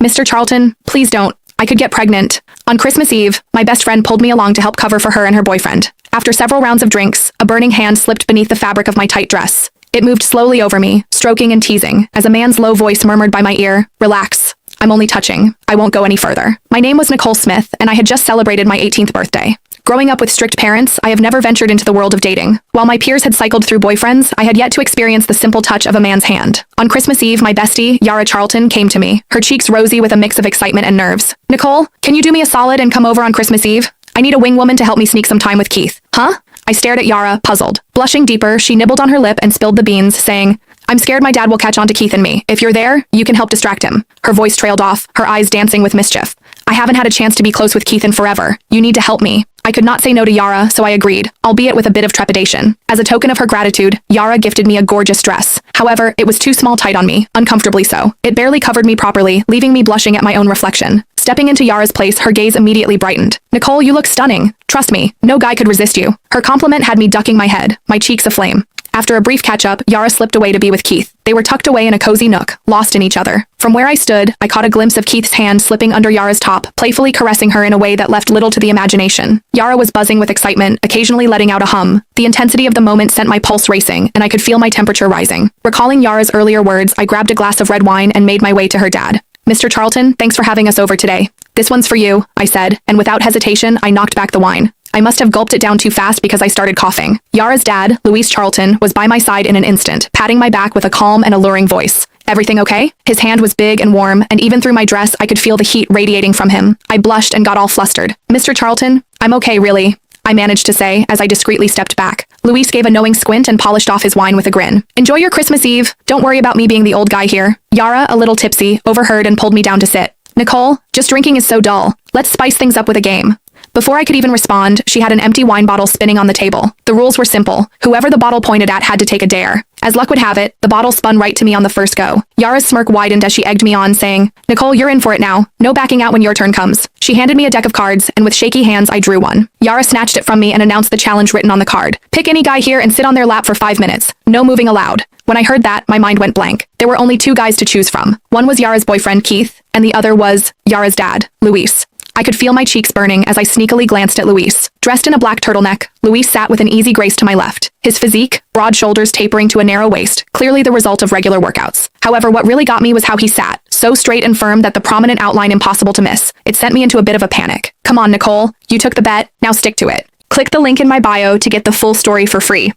Mr. Charlton, please don't. I could get pregnant. On Christmas Eve, my best friend pulled me along to help cover for her and her boyfriend. After several rounds of drinks, a burning hand slipped beneath the fabric of my tight dress. It moved slowly over me, stroking and teasing, as a man's low voice murmured by my ear, "Relax. I'm only touching. I won't go any further." My name was Nicole Smith, and I had just celebrated my 18th birthday. Growing up with strict parents, I have never ventured into the world of dating. While my peers had cycled through boyfriends, I had yet to experience the simple touch of a man's hand. On Christmas Eve, my bestie, Yara Charlton, came to me, her cheeks rosy with a mix of excitement and nerves. "Nicole, can you do me a solid and come over on Christmas Eve? I need a wing woman to help me sneak some time with Keith." "Huh?" I stared at Yara, puzzled. Blushing deeper, she nibbled on her lip and spilled the beans, saying, "I'm scared my dad will catch on to Keith and me. If you're there, you can help distract him." Her voice trailed off, her eyes dancing with mischief. "I haven't had a chance to be close with Keith in forever. You need to help me." I could not say no to Yara, so I agreed, albeit with a bit of trepidation. As a token of her gratitude, Yara gifted me a gorgeous dress. However, it was too small tight on me, uncomfortably so. It barely covered me properly, leaving me blushing at my own reflection. Stepping into Yara's place, her gaze immediately brightened. "Nicole, you look stunning. Trust me, no guy could resist you." Her compliment had me ducking my head, my cheeks aflame. After a brief catch-up, Yara slipped away to be with Keith. They were tucked away in a cozy nook, lost in each other. From where I stood, I caught a glimpse of Keith's hand slipping under Yara's top, playfully caressing her in a way that left little to the imagination. Yara was buzzing with excitement, occasionally letting out a hum. The intensity of the moment sent my pulse racing, and I could feel my temperature rising. Recalling Yara's earlier words, I grabbed a glass of red wine and made my way to her dad. "Mr. Charlton, thanks for having us over today." "This one's for you," I said, and without hesitation, I knocked back the wine. I must have gulped it down too fast because I started coughing. Yara's dad, Luis Charlton, was by my side in an instant, patting my back with a calm and alluring voice. "Everything okay?" His hand was big and warm, and even through my dress, I could feel the heat radiating from him. I blushed and got all flustered. "Mr. Charlton, I'm okay, really," I managed to say as I discreetly stepped back. Luis gave a knowing squint and polished off his wine with a grin. "Enjoy your Christmas Eve. Don't worry about me being the old guy here." Yara, a little tipsy, overheard and pulled me down to sit. "Nicole, just drinking is so dull. Let's spice things up with a game." Before I could even respond, she had an empty wine bottle spinning on the table. The rules were simple. Whoever the bottle pointed at had to take a dare. As luck would have it, the bottle spun right to me on the first go. Yara's smirk widened as she egged me on, saying, "Nicole, you're in for it now. No backing out when your turn comes." She handed me a deck of cards, and with shaky hands I drew one. Yara snatched it from me and announced the challenge written on the card. "Pick any guy here and sit on their lap for 5 minutes. No moving allowed." When I heard that, my mind went blank. There were only two guys to choose from. One was Yara's boyfriend, Keith, and the other was Yara's dad, Luis. I could feel my cheeks burning as I sneakily glanced at Luis. Dressed in a black turtleneck, Luis sat with an easy grace to my left. His physique, broad shoulders tapering to a narrow waist, clearly the result of regular workouts. However, what really got me was how he sat, so straight and firm that the prominent outline impossible to miss. It sent me into a bit of a panic. "Come on, Nicole. You took the bet. Now stick to it." Click the link in my bio to get the full story for free.